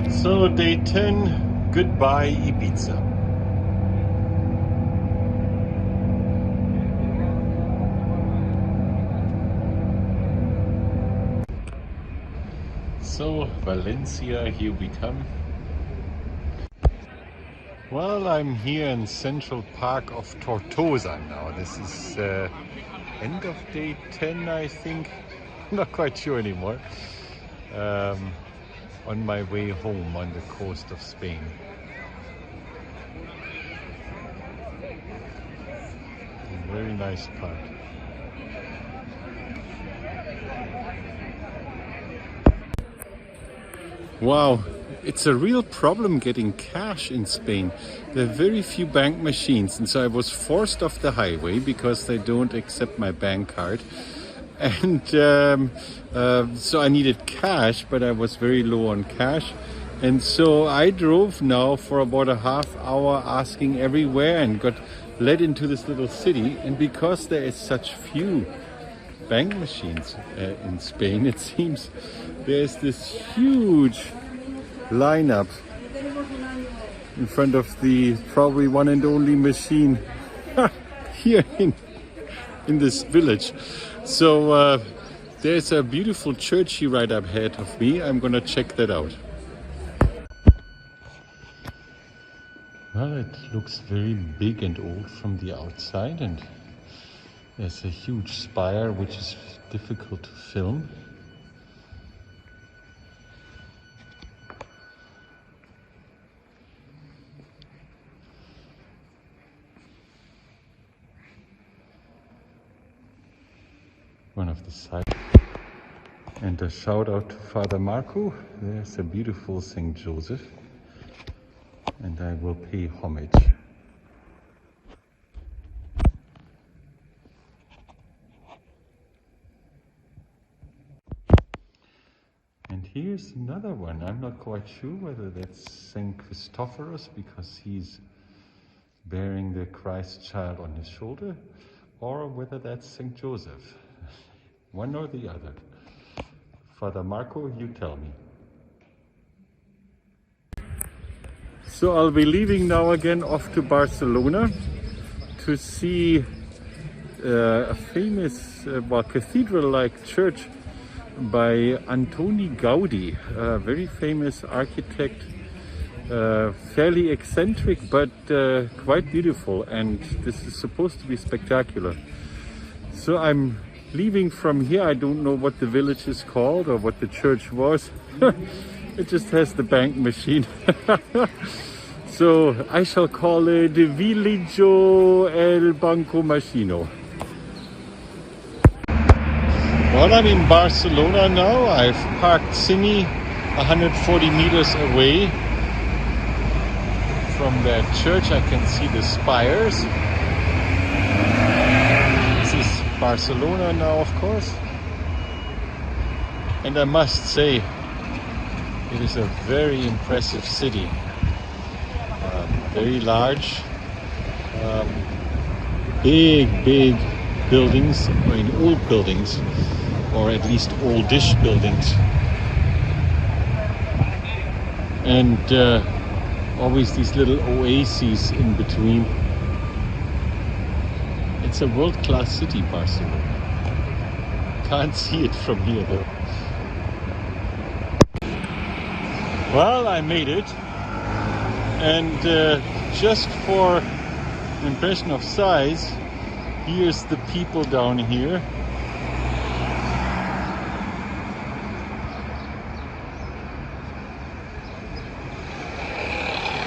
So day 10, goodbye Ibiza. So Valencia, here we come. Well, I'm here in Central Park of Tortosa now. This is end of day 10, I think. Not quite sure anymore. On my way home on the coast of Spain. A very nice park. Wow, it's a real problem getting cash in Spain. There are very few bank machines, and so I was forced off the highway because they don't accept my bank card. And so I needed cash, but I was very low on cash. And so I drove now for about a half hour asking everywhere and got led into this little city. And because there is such few bank machines in Spain, it seems there's this huge lineup in front of the probably one and only machine here in this village. So there's a beautiful church here right up ahead of me. I'm gonna check that out. Well, it looks very big and old from the outside, and there's a huge spire which is difficult to film. One of the sites. And a shout out to Father Marco. There's a beautiful St. Joseph, and I will pay homage. And here's another one. I'm not quite sure whether that's St. Christophorus because he's bearing the Christ child on his shoulder, or whether that's St. Joseph. One or the other. Father Marco, you tell me. So I'll be leaving now again off to Barcelona to see a famous cathedral-like church by Antoni Gaudi, a very famous architect, fairly eccentric but quite beautiful, and this is supposed to be spectacular. So I'm leaving from here. I don't know what the village is called or what the church was. It just has the bank machine. So I shall call it Villaggio El Banco Machino. Well, I'm in Barcelona now. I've parked Simmy 140 meters away from that church. I can see the spires. Barcelona now, of course, and I must say it is a very impressive city, very large, big buildings, I mean old buildings, or at least oldish buildings, and always these little oases in between. It's a world-class city, Barcelona. Can't see it from here though. Well, I made it, and just for an impression of size, here's the people down here.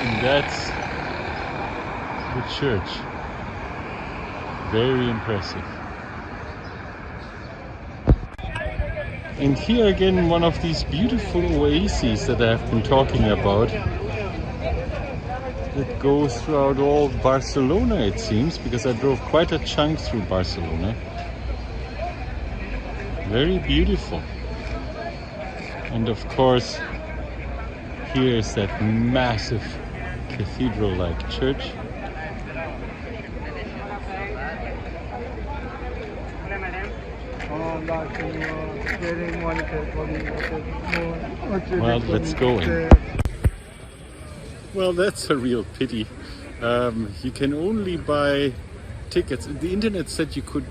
And that's the church. Very impressive. And here again, one of these beautiful oases that I've been talking about, that goes throughout all Barcelona, it seems, because I drove quite a chunk through Barcelona. Very beautiful. And of course, here is that massive cathedral-like church. Well, let's go in. Well, that's a real pity. You can only buy tickets. The internet said you could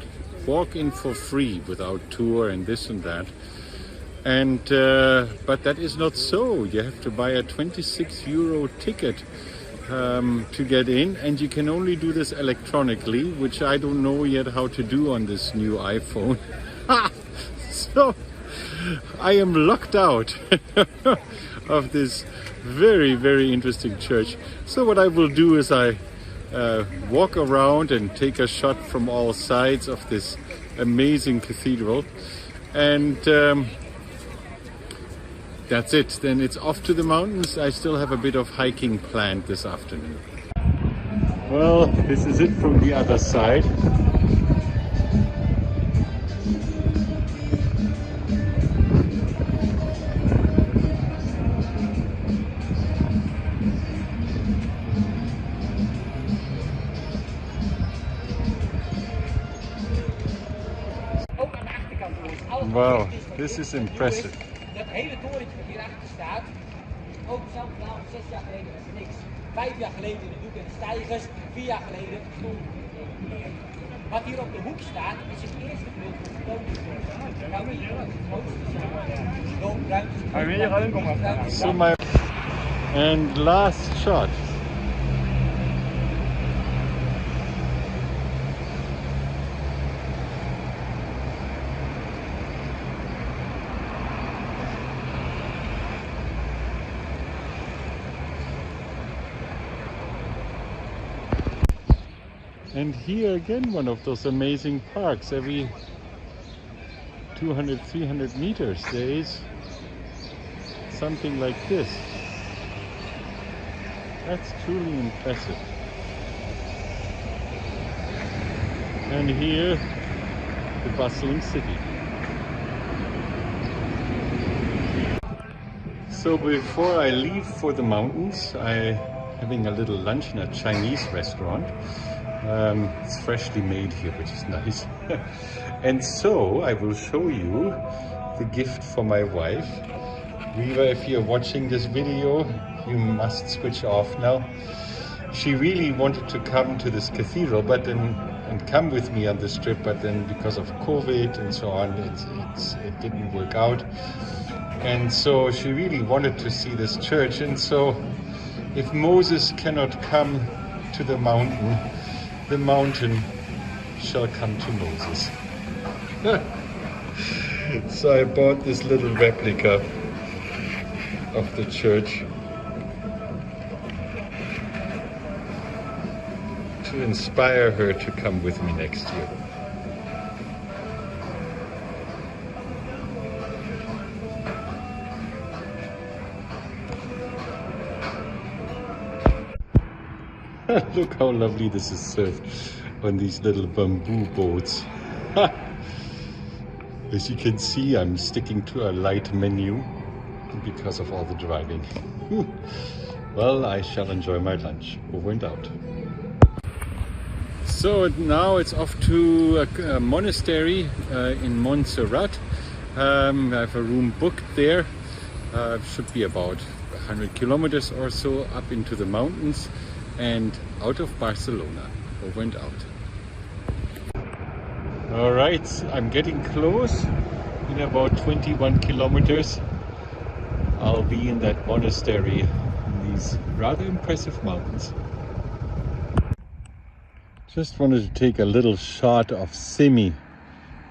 walk in for free without tour and this and that. And but that is not so. You have to buy a 26 euro ticket to get in, and you can only do this electronically, which I don't know yet how to do on this new iPhone. So I am locked out of this very, very interesting church. So what I will do is I walk around and take a shot from all sides of this amazing cathedral, and that's it. Then it's off to the mountains. I still have a bit of hiking planned this afternoon. Well, this is it from the other side. Wow, this is impressive. Dat hele torentje wat hierachter staat, ook hetzelfde verhaal, 6 jaar geleden was er niks. 5 jaar geleden de doek en de stijgers, 4 jaar geleden stond meer. Wat hier op de hoek staat, is het eerste beeld van de koningsdorp. Nou, hier het grootste zijn. So my and last shot. And here again, one of those amazing parks. Every 200, 300 meters, there is something like this. That's truly impressive. And here, the bustling city. So before I leave for the mountains, I'm having a little lunch in a Chinese restaurant. It's freshly made here, which is nice. And so I will show you the gift for my wife. Riva, if you're watching this video, you must switch off now. She really wanted to come to this cathedral, but then and come with me on this trip, but then because of COVID and so on, it didn't work out. And so she really wanted to see this church. And so if Moses cannot come to the mountain shall come to Moses. So I bought this little replica of the church to inspire her to come with me next year. Look how lovely this is served on these little bamboo boats. As you can see, I'm sticking to a light menu because of all the driving. Well, I shall enjoy my lunch. Over and out. So now it's off to a monastery in Montserrat. I have a room booked there. Should be about 100 kilometers or so up into the mountains and out of Barcelona. Over and out. All right, I'm getting close. In about 21 kilometers, I'll be in that monastery in these rather impressive mountains. Just wanted to take a little shot of Simmy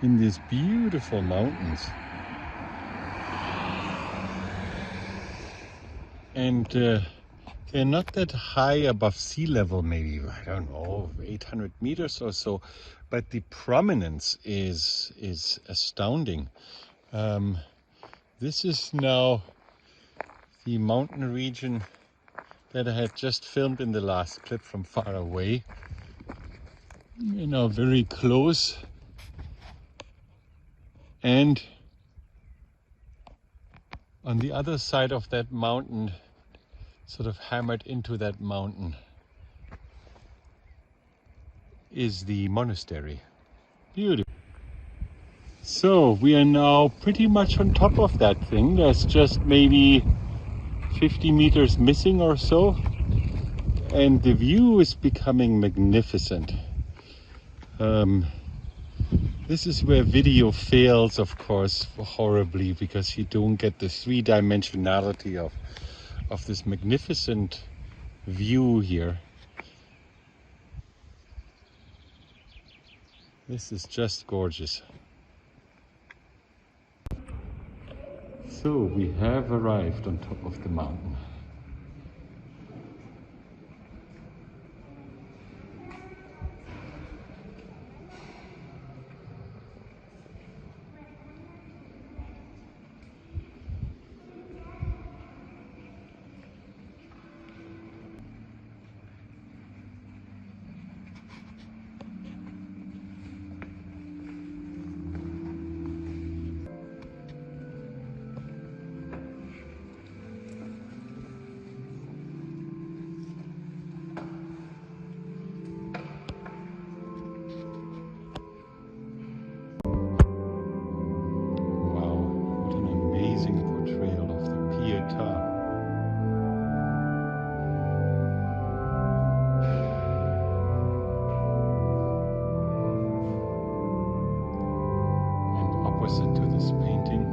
in these beautiful mountains. And they're not that high above sea level, maybe, I don't know, 800 meters or so, but the prominence is astounding. This is now the mountain region that I had just filmed in the last clip from far away. You know, very close. And on the other side of that mountain, sort of hammered into that mountain, is the monastery. Beautiful. So we are now pretty much on top of that thing. There's just maybe 50 meters missing or so. and the view is becoming magnificent. This is where video fails, of course, horribly, because you don't get the three-dimensionality of this magnificent view here. This is just gorgeous. So we have arrived on top of the mountain. To this painting,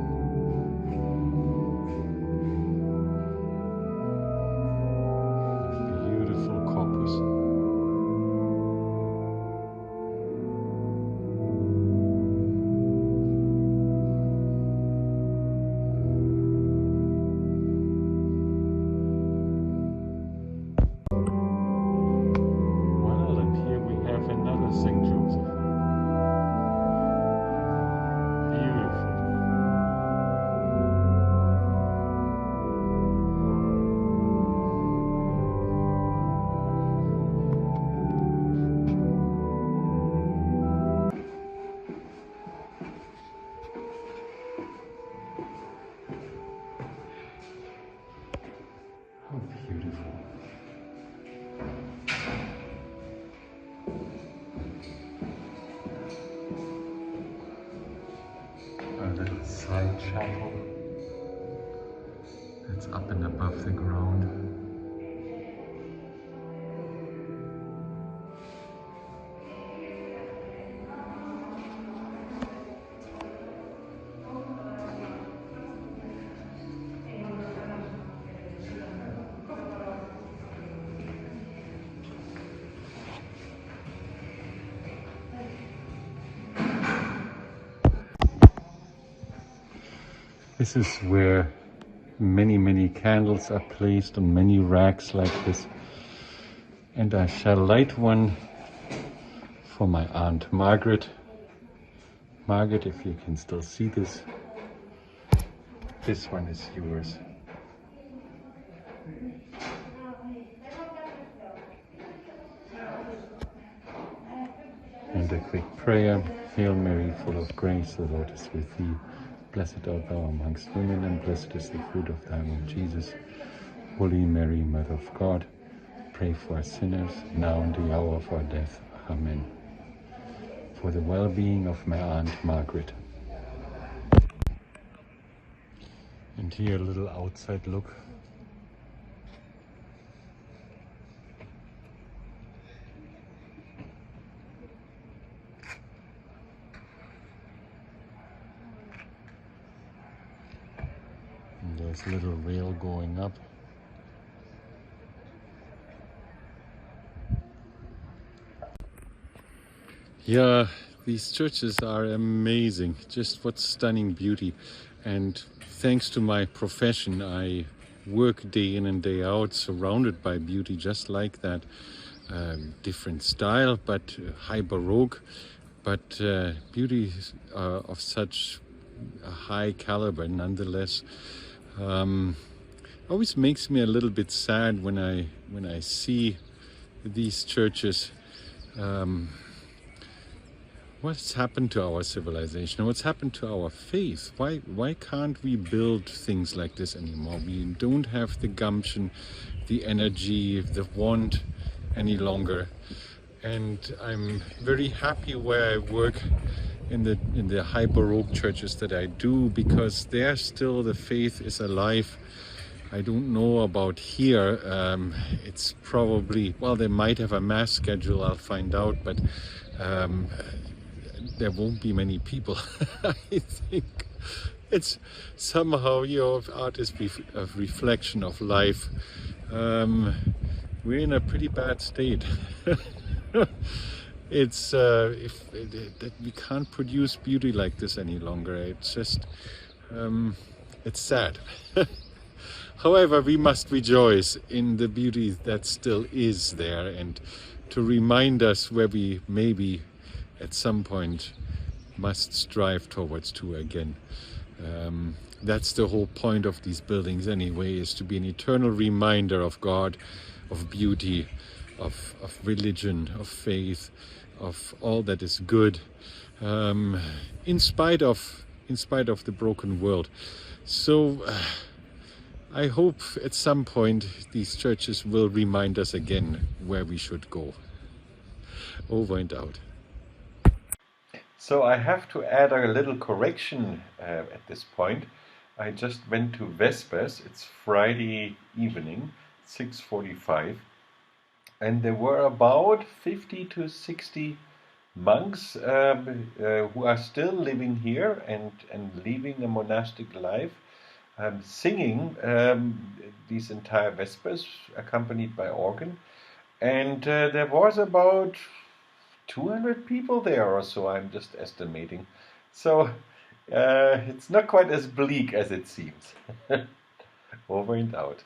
beautiful corpus. Well, and here we have another St. Joseph. How beautiful. A little side chapel that's up and above the ground. This is where many candles are placed on many racks like this. And I shall light one for my Aunt Margaret. Margaret, if you can still see this, this one is yours. And a quick prayer. Hail Mary, full of grace, the Lord is with thee. Blessed art thou amongst women, and blessed is the fruit of thy womb, Jesus. Holy Mary, Mother of God, pray for us sinners, now and the hour of our death. Amen. For the well-being of my Aunt Margaret. And here a little outside look. There's a little rail going up. Yeah, these churches are amazing. Just what stunning beauty. And thanks to my profession, I work day in and day out surrounded by beauty just like that. Different style, but high Baroque, but beauty of such a high caliber nonetheless. Always makes me a little bit sad when I see these churches. What's happened to our civilization? What's happened to our faith? Why can't we build things like this anymore? We don't have the gumption, the energy, the want any longer. And I'm very happy where I work in the high Baroque churches that I do, because there still the faith is alive. I don't know about here. It's probably, well, they might have a mass schedule, I'll find out, but um, there won't be many people. I think it's somehow, art is a reflection of life. We're in a pretty bad state. It's that we can't produce beauty like this any longer. It's just it's sad. However, we must rejoice in the beauty that still is there, and to remind us where we maybe at some point must strive towards to again. That's the whole point of these buildings anyway, is to be an eternal reminder of God, of beauty, of religion, of faith, of all that is good, in spite of the broken world. So I hope at some point these churches will remind us again where we should go. Over and out. So I have to add a little correction at this point. I just went to Vespers. It's Friday evening, 6:45, and there were about 50 to 60 monks who are still living here and living a monastic life, singing these entire Vespers, accompanied by organ. And there was about 200 people there or so, I'm just estimating. So it's not quite as bleak as it seems. Over and out.